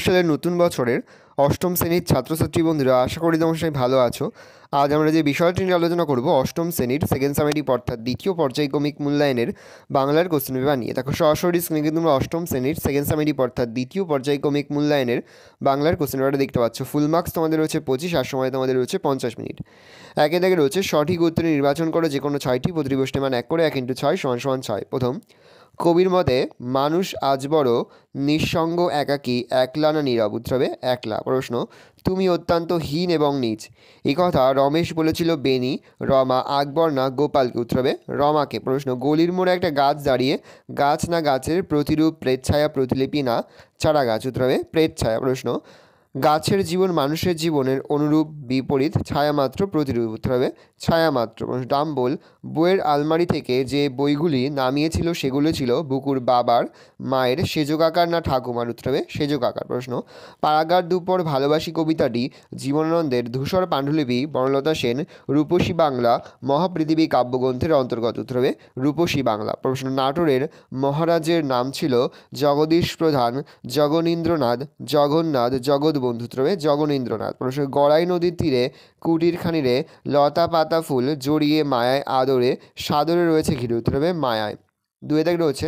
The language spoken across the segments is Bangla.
সালের নতুন বছরের অষ্টম শ্রেণীর ছাত্রছাত্রী বন্ধুরা, আশা করি তোমরা সবাই ভালো আছো। আজ আমরা যে বিষয়টি নিয়ে আলোচনা করব অষ্টম শ্রেণীর সেকেন্ড সামেটিভ অর্থাৎ দ্বিতীয় পর্যায়ক্রমিক মূল্যায়নের বাংলার কোশ্চেন পেপার নিয়ে। দেখো সরাসরি স্ক্রিনে কিন্তু তোমরা অষ্টম শ্রেণীর সেকেন্ড সামেটিভ অর্থাৎ দ্বিতীয় পর্যায়ক্রমিক মূল্যায়নের বাংলার কোশ্চেন পেপারটা দেখতে পাচ্ছ। ফুল মার্কস তোমাদের রয়েছে 25 আর সময় তোমাদের রয়েছে 50 মিনিট। একে দেখে রয়েছে সঠিক উত্তর নির্বাচন করে যে কোনো 6টি প্রতিটি প্রশ্নের মান 1 করে 1 × 6 = 6। প্রথম, কবির মতে মানুষ আজ বড় নিঃসঙ্গ একাকী, একলা না নীরব? উত্তর হবে একলা। প্রশ্ন, তুমি অত্যন্ত হীন এবং নীচ, এই কথা রমেশ বলেছিল বেনি, রমা, আকবর না গোপালকে? উত্তর হবে রমাকে। প্রশ্ন, গলির মোড়ে একটা গাছ দাঁড়িয়ে, গাছ না গাছের প্রতিরূপ, প্রেতছায়া, প্রতিলিপি না চারা গাছ? উত্তর হবে প্রেতছায়া। প্রশ্ন, গাছের জীবন মানুষের জীবনের অনুরূপ, বিপরীত, ছায়ামাত্র, প্রতিরূপ? উত্তর হবে ছায়ামাত্র। ডাম্বল বইয়ের আলমারি থেকে যে বইগুলি নামিয়েছিল সেগুলো ছিল বুকুর বাবার, মায়ের, সেজো কাকার না ঠাকুমার? উত্তর হবে সেজো কাকার। প্রশ্ন, পাড়াগার দুপর ভালোবাসি কবিতাটি জীবনানন্দের ধূসর পাণ্ডুলিপি, বনলতা সেন, রূপসী বাংলা, মহাপৃথিবী কাব্যগ্রন্থের অন্তর্গত? উত্তর হবে রূপসী বাংলা। প্রশ্ন, নাটোরের মহারাজের নাম ছিল জগদীশ প্রধান, জগনীন্দ্রনাথ, জগন্নাথ, জগৎবন্ধু? উত্তর হবে জগনীন্দ্রনাথ। প্রশ্ন, গড়াই নদীর তীরে কুটির খানিরে লতা পাতা ফুল জড়িয়ে মায়ায় আদরে সাদরে রয়েছে ঘিরে? উত্তর হবে মায়ায়। দুয়ে দাগ রয়েছে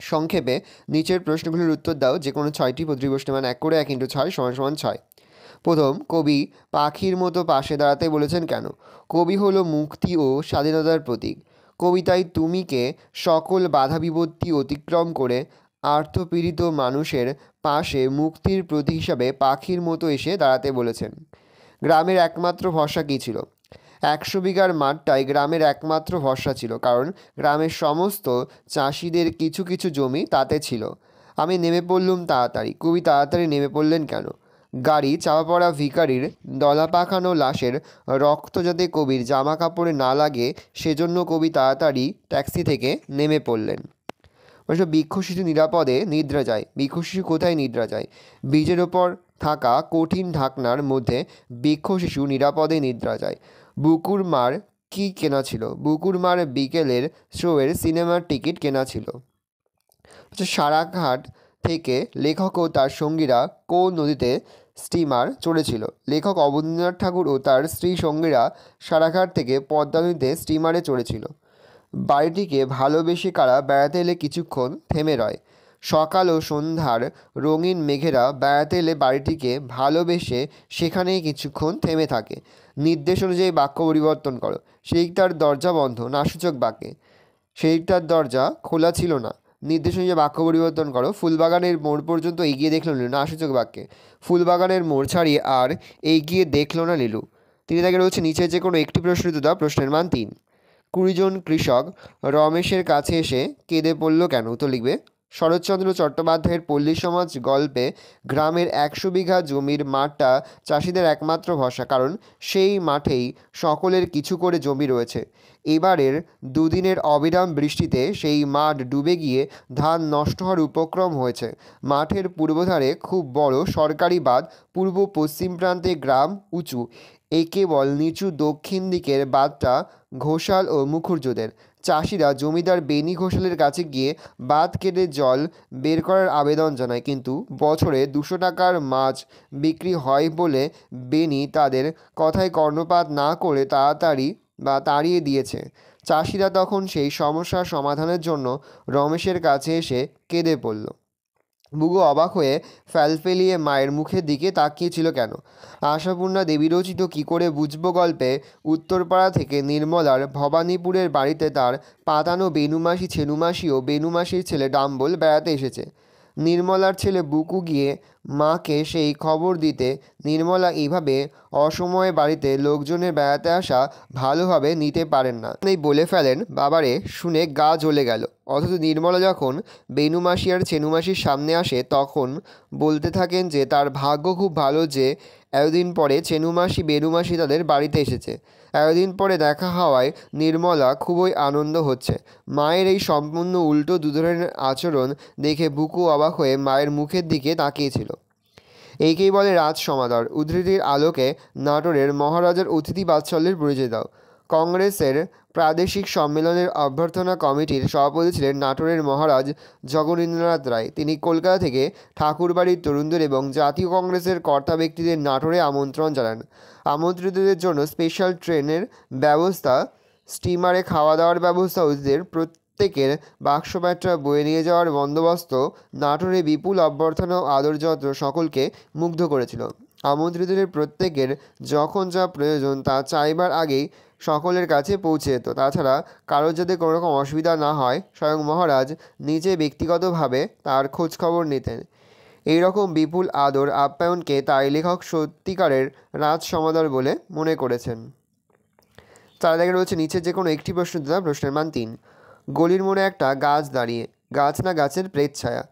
সংক্ষেপে নিচের প্রশ্নগুলির উত্তর দাও, যে কোনো 6টি প্রতিটি প্রশ্নের মান 1 করে 1 × 6 = 6। প্রথম, কবি পাখির মতো পাশে দাঁড়াতে বলেছেন কেন? কবি হলো মুক্তি ও স্বাধীনতার প্রতীক। কবিতায় তুমিকে সকল বাধা বিপত্তি অতিক্রম করে আর্তপীড়িত মানুষের পাশে মুক্তির প্রতীক হিসাবে পাখির মতো এসে দাঁড়াতে বলেছেন। গ্রামের একমাত্র ভরসা কী ছিল? 100 বিঘার মাঠটাই গ্রামের একমাত্র ভরসা ছিল, কারণ গ্রামের সমস্ত চাষিদের কিছু কিছু জমি তাতে ছিল। আমি নেমে পড়লুম তাড়াতাড়ি। কবি তাড়াতাড়ি নেমে পড়লেন কেন? গাড়ি চাপা পড়া ভিখারির দলা পাকানো লাশের রক্ত যাতে কবির জামা কাপড়ে না লাগে সেজন্য কবি তাড়াতাড়ি ট্যাক্সি থেকে নেমে পড়লেন। বৃক্ষ শিশু নিরাপদে নিদ্রা যায়। বৃক্ষ শিশু কোথায় নিদ্রা যায়? বীজের ওপর থাকা কঠিন ঢাকনার মধ্যে বৃক্ষ শিশু নিরাপদে নিদ্রা যায়। বুকুর মার কি কেনা ছিল? বুকুর মার বিকেলের শোয়ের সিনেমার টিকিট কেনা ছিল। সারাঘাট থেকে লেখক ও তার সঙ্গীরা কোন নদীতে স্টিমার চড়েছিল? লেখক অবনীন্দ্রনাথ ঠাকুর ও তার স্ত্রী সঙ্গীরা সারাঘাট থেকে পদ্মা নদীতে স্টিমারে চড়েছিল। বাড়িটিকে ভালোবেসে কারা বেড়াতে এলে কিছুক্ষণ থেমে রয়? সকাল ও সন্ধ্যার রঙিন মেঘেরা বেড়াতে এলে বাড়িটিকে ভালোবেসে সেখানেই কিছুক্ষণ থেমে থাকে। নির্দেশ অনুযায়ী বাক্য পরিবর্তন করো। সেইটার দরজা বন্ধ না সূচক বাক্যে? সেইটার দরজা খোলা ছিল না। নির্দেশ অনুযায়ী বাক্য পরিবর্তন করো। ফুলবাগানের মোড় পর্যন্ত এগিয়ে দেখল নীলু না সূচক বাক্যে? ফুলবাগানের মোড় ছাড়িয়ে আর এগিয়ে দেখল না নীলু। তিনি তাকে রয়েছে নিচে যে কোনো একটি প্রশ্নের উত্তর দাও। প্রশ্নের মান 3। 20 জন কৃষক রমেশের কাছে এসে কেঁদে পড়ল কেন? উত্তর লিখবে। শরৎচন্দ্র চট্টোপাধ্যায়ের পল্লী সমাজ গল্পে গ্রামের 100 বিঘা জমির মাঠটা চাষিদের একমাত্র ভরসা, কারণ সেই মাঠেই সকলের কিছু করে জমি রয়েছে। এবারের দুদিনের অবিরাম বৃষ্টিতে সেই মাঠ ডুবে গিয়ে ধান নষ্ট হওয়ার উপক্রম হয়েছে। মাঠের পূর্বধারে খুব বড় সরকারি বাঁধ, পূর্ব পশ্চিম প্রান্তে গ্রাম উঁচু, এ কেবল নিচু দক্ষিণ দিকের বাঁধটা ঘোষাল ও মুখুজ্যেদের। চাষিরা জমিদার বেনি ঘোষালের কাছে গিয়ে বাঁধ কেটে জল বের করার আবেদন জানায়, কিন্তু বছরে 200 টাকার মাছ বিক্রি হয় বলে বেনি তাদের কথায় কর্ণপাত না করে তাড়িয়ে দিয়েছে। চাষিরা তখন সেই সমস্যার সমাধানের জন্য রমেশের কাছে এসে কেঁদে পড়ল। বুবু অবাক হয়ে ফ্যালফেলিয়ে মায়ের মুখের দিকে তাকিয়েছিল কেন? আশাপূর্ণা দেবী রচিত কী করে বুঝবো গল্পে উত্তরপাড়া থেকে নির্মলার ভবানীপুরের বাড়িতে তার পাতানো বেনুমাসি ছেনুমাসি ও বেনুমাসির ছেলে ডাম্বল বেড়াতে এসেছে। নির্মলার ছেলে বুকু গিয়ে মাকে সেই খবর দিতে নির্মলা এইভাবে অসময়ে বাড়িতে লোকজনের বেড়াতে আসা ভালোভাবে নিতে পারেন না, এই বলে ফেলেন। বাবারে শুনে গা জ্বলে গেল। অথচ নির্মলা যখন বেনুমাসি আর ছেনুমাসির সামনে আসে তখন বলতে থাকেন যে তার ভাগ্য খুব ভালো যে এতদিন পরে ছেনুমাসি বেনুমাসি তাদের বাড়িতে এসেছে। এতদিন পরে দেখা হওয়ায় নির্মলা খুবই আনন্দ হচ্ছে। মায়ের এই সম্পূর্ণ উল্টো দুধরনের আচরণ দেখে বুকু অবাক হয়ে মায়ের মুখের দিকে তাকিয়েছিল। এইকেই বলে রাজ সমাদর। উদ্ধৃতির আলোকে নাটোরের মহারাজার অতিথি বাৎসল্যের পরিচয় দাও। কংগ্রেসের প্রাদেশিক সম্মেলনের অভ্যর্থনা কমিটির সভাপতি ছিলেন নাটোরের মহারাজ জগনীন্দ্রনাথ রায়। তিনি কলকাতা থেকে ঠাকুরবাড়ির তরুণদের এবং জাতীয় কংগ্রেসের কর্তা ব্যক্তিদের নাটোরে আমন্ত্রণ জানান। আমন্ত্রিতদের জন্য স্পেশাল ট্রেনের ব্যবস্থা, স্টিমারে খাওয়া দাওয়ার ব্যবস্থা, অতিথিদের প্রত্যেকের বাক্সপ্যাঁটরা বয়ে নিয়ে যাওয়ার বন্দোবস্ত, নাটোরে বিপুল অভ্যর্থনা ও আদরযত্ন সকলকে মুগ্ধ করেছিল। আমন্ত্রিতদের প্রত্যেকের যখন যা প্রয়োজন তা চাইবার আগেই সকলের কাছে পৌঁছে যেত। তাছাড়া কারোর যাতে কোনো রকম অসুবিধা না হয়, স্বয়ং মহারাজ নিজে ব্যক্তিগতভাবে তার খোঁজখবর নিতেন। এই রকম বিপুল আদর আপ্যায়নকে তাই লেখক সত্যিকারের রাজ সমাদর বলে মনে করেছেন। তার দেখে রয়েছে নিচে যে কোনো একটি প্রশ্ন দিলাম, প্রশ্নের মান 3। গলির মোড়ে একটা গাছ দাঁড়িয়ে, গাছ না গাছের প্রেত ছায়া।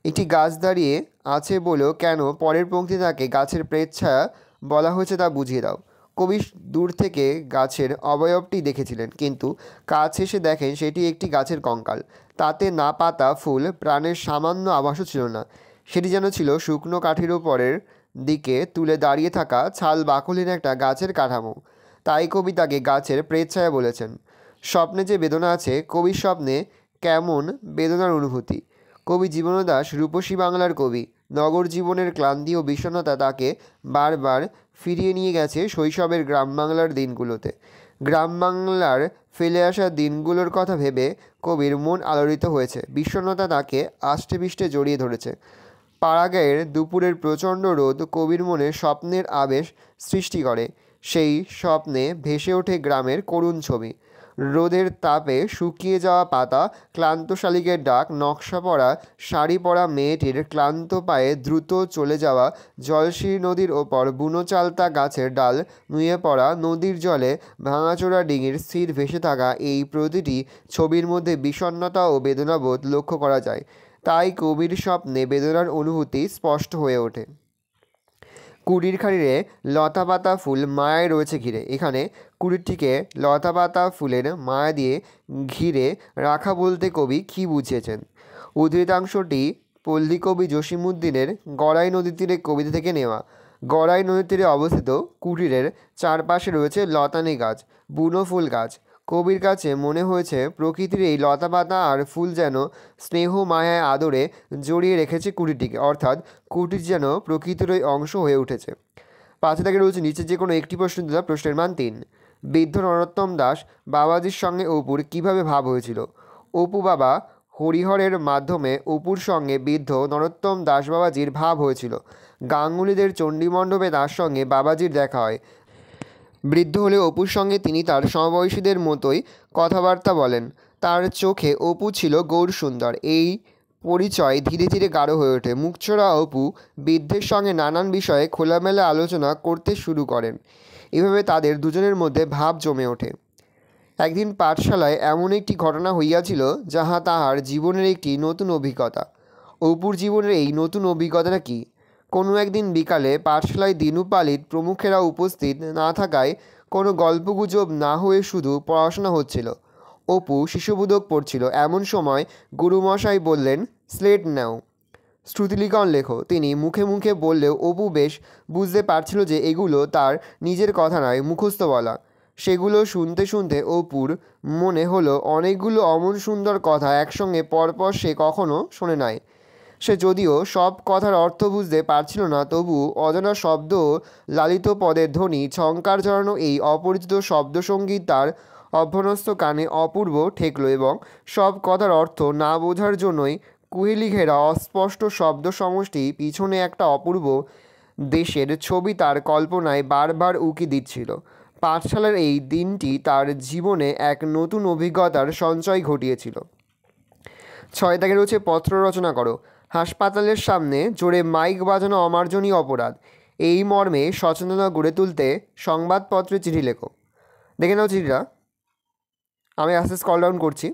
একটি গাছ দাঁড়িয়ে আছে বলেও কেন পরের পংক্তি তাকে গাছের প্রেত ছায়া বলা হয়েছে তা বুঝিয়ে দাও। কবি দূর থেকে গাছের অবয়বটি দেখেছিলেন, কিন্তু কাছে এসে দেখেন সেটি একটি গাছের কঙ্কাল। তাতে না পাতা ফুল প্রাণের সামান্য আভাসও ছিল না। সেটি যেন ছিল শুকনো কাঠির ওপরের দিকে তুলে দাঁড়িয়ে থাকা ছাল বাকলহীন একটা গাছের কাঠামো। তাই কবি তাকে গাছের প্রেতছায়া বলেছেন। স্বপ্নে যে বেদনা আছে, কবির স্বপ্নে কেমন বেদনার অনুভূতি। কবি জীবনদাস রূপসী বাংলার কবি। নগর জীবনের ক্লান্তি ও বিষণ্ণতা তাকে বারবার ফিরিয়ে নিয়ে গেছে শৈশবের গ্রাম বাংলার দিনগুলোতে। গ্রাম বাংলার ফেলে আসা দিনগুলোর কথা ভেবে কবির মন আলোড়িত হয়েছে। বিষণ্ণতা তাকে আষ্টেপৃষ্টে জড়িয়ে ধরেছে। পাড়াগাঁয়ের দুপুরের প্রচণ্ড রোদ কবির মনে স্বপ্নের আবেশ সৃষ্টি করে। সেই স্বপ্নে ভেসে ওঠে গ্রামের করুণ ছবি। রোদের তাপে শুকিয়ে যাওয়া পাতা, ক্লান্ত শালিকের ডাক, নকশা পরা শাড়ি পরা মেয়েটির ক্লান্ত পায়ে দ্রুত চলে যাওয়া জলশির নদীর ওপর বুনো চালতা গাছের ডাল নুয়ে পড়া, নদীর জলে ভাঙাচোরা ডিঙির স্থির ভেসে থাকা, এই প্রতিটি ছবির মধ্যে বিষণ্ণতা ও বেদনাবোধ লক্ষ্য করা যায়। তাই কবির স্বপ্নে বেদনার অনুভূতি স্পষ্ট হয়ে ওঠে। কুড়ির খাড়িরে লতা পাতা ফুল মায়ায় রয়েছে ঘিরে। এখানে কুড়িটিকে লতা পাতা ফুলের মায়া দিয়ে ঘিরে রাখা বলতে কবি কী বুঝিয়েছেন? উদ্ধৃতাংশটি পল্লীকবি জসীমউদ্দীনের গড়াই নদীর তীরে কবিতা থেকে নেওয়া। গড়াই নদীর তীরে অবস্থিত কুটিরের চারপাশে রয়েছে লতানি গাছ, বুনো ফুল গাছ। কবির কাছে মনে হয়েছে প্রকৃতির এই লতা পাতা আর ফুল যেন স্নেহ মায়ায় আদরে জড়িয়ে রেখেছে কুটিরটিকে, অর্থাৎ কুটির যেন প্রকৃতিরই অংশ হয়ে উঠেছে। পাশে থেকে রয়েছে নিচে যে কোনো একটি প্রশ্ন দিলাম, প্রশ্নের মান 3। বৃদ্ধ নরোত্তম দাস বাবাজির সঙ্গে অপুর কীভাবে ভাব হয়েছিল? অপু বাবা হরিহরের মাধ্যমে অপুর সঙ্গে বৃদ্ধ নরোত্তম দাস বাবাজির ভাব হয়েছিল। গাঙ্গুলিদের চণ্ডীমণ্ডপে তার সঙ্গে বাবাজির দেখা হয়। বৃদ্ধ হলে অপুর সঙ্গে তিনি তার সমবয়সীদের মতোই কথাবার্তা বলেন। তার চোখে অপু ছিল গৌরসুন্দর। এই পরিচয় ধীরে ধীরে গাঢ় হয়ে ওঠে। মুখচোরা অপু বৃদ্ধের সঙ্গে নানান বিষয়ে খোলামেলা আলোচনা করতে শুরু করেন। এভাবে তাদের দুজনের মধ্যে ভাব জমে ওঠে। একদিন পাঠশালায় এমন একটি ঘটনা হইয়াছিল যাহা তাহার জীবনের একটি নতুন অভিজ্ঞতা। অপুর জীবনের এই নতুন অভিজ্ঞতাটা কী? কোনো একদিন বিকালে পাঠশালায় দিনু পালিত প্রমুখেরা উপস্থিত না থাকায় কোনো গল্পগুজব না হয়ে শুধু পড়াশোনা হচ্ছিল। অপু শিশুবোধক পড়ছিল। এমন সময় গুরুমশাই বললেন, স্লেট নাও, শ্রুতিলিখন লেখো। তিনি মুখে মুখে বললেও অপু বেশ বুঝতে পারছিল যে এগুলো তার নিজের কথা নয়, মুখস্থ বলা। সেগুলো শুনতে শুনতে অপুর মনে হলো অনেকগুলো অমন সুন্দর কথা একসঙ্গে পরপর সে কখনো শোনে নাই। সে যদিও সব কথার অর্থ বুঝতে পারছিল না, তবু অজানা শব্দ, লালিত পদের ধ্বনি, ঝঙ্কার জড়ানো এই অপরিচিত শব্দসঙ্গীত তার অভ্যস্ত কানে অপূর্ব ঠেকল এবং সব কথার অর্থ না বোঝার জন্যই কুহেলি ঘেরা অস্পষ্ট শব্দ সমষ্টি পিছনে একটা অপূর্ব দেশের ছবি তার কল্পনায় বারবার উকি দিচ্ছিল। পাঠশালার এই দিনটি তার জীবনে এক নতুন অভিজ্ঞতার সঞ্চয় ঘটিয়েছিল। 6 দাগে রয়েছে পত্র রচনা করো। হাসপাতালের সামনে জোরে মাইক বাজানো অমার্জনীয় অপরাধ। এই মর্মে সচেতনতা গড়ে তুলতে সংবাদপত্রে চিঠি লেখো। দেখে নাও চিঠিটা, আমি আস্তে স্ক্রল ডাউন করছি।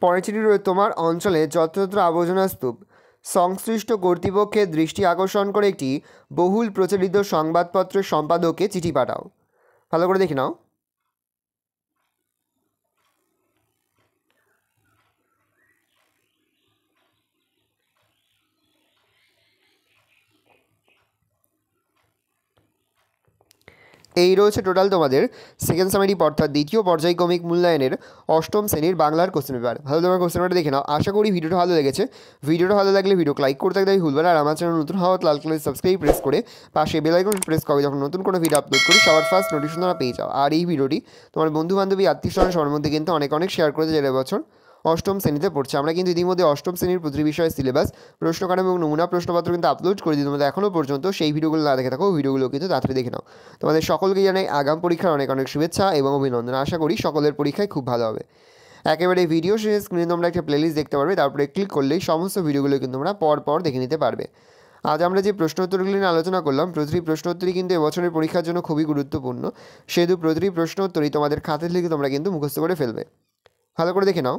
পরের চিঠি রয়েছে, তোমার অঞ্চলে যত্রতত্র আবর্জনা স্তূপ। সংশ্লিষ্ট কর্তৃপক্ষের দৃষ্টি আকর্ষণ করে একটি বহুল প্রচলিত সংবাদপত্রের সম্পাদককে চিঠি পাঠাও। ভালো করে দেখে নাও। এই রয়েছে টোটাল তোমাদের সেকেন্ড সামারি অর্থাৎ দ্বিতীয় পর্যায়ক্রমিক মূল্যায়নের অষ্টম শ্রেণীর বাংলার কোশ্চেন পেপার। ভালো তোমার কোশ্চেন পেপারটা দেখে নাও। আশা করি ভিডিওটা ভালো লেগেছে। ভিডিওটা ভালো লাগলে ভিডিওকে লাইক করতে একদমই ভুলবে না। আর আমার চ্যানেল নতুন হওয়া লাল কালার সাবস্ক্রাইব প্রেস করে পাশে বেল আইকন প্রেস করে যখন নতুন কোনো ভিডিও আপলোড করি সবার ফার্স্ট নোটিফিকেশন তোমরা পেয়ে যাও। আর এই ভিডিওটি তোমার বন্ধু বান্ধবী আত্মীয় স্বজন সবার মধ্যে কিন্তু অনেক অনেক শেয়ার করেছে যারা বছর অষ্টম শ্রেণীতে পড়ছে। আমরা কিন্তু ইতিমধ্যে অষ্টম শ্রেণীর প্রতিটি বিষয়ের সিলেবাস, প্রশ্নকাঠামো এবং নমুনা প্রশ্নপত্র কিন্তু আপলোড করে দিই। তোমাদের এখনও পর্যন্ত সেই ভিডিওগুলো না দেখে থাকো, ভিডিওগুলো কিন্তু তাড়াতাড়ি দেখে নাও। তোমাদের সকলকে জানাই আগাম পরীক্ষার অনেক অনেক শুভেচ্ছা এবং অভিনন্দন। আশা করি সকলের পরীক্ষায় খুব ভালো হবে। একেবারে ভিডিও শেষে স্ক্রিনে তোমরা একটা প্লেলিস্ট দেখতে পারবে, তারপরে ক্লিক করলেই সমস্ত ভিডিওগুলো কিন্তু তোমরা পর দেখে নিতে পারবে। আজ আমরা যে প্রশ্নোত্তরগুলি নিয়ে আলোচনা করলাম, প্রতিটি প্রশ্নোত্তরই কিন্তু এবছরের পরীক্ষার জন্য খুবই গুরুত্বপূর্ণ। সেহেতু প্রতিটি প্রশ্নোত্তরই তোমাদের খাতা থেকে তোমরা কিন্তু মুখস্থ করে ফেলবে। ভালো করে দেখে নাও।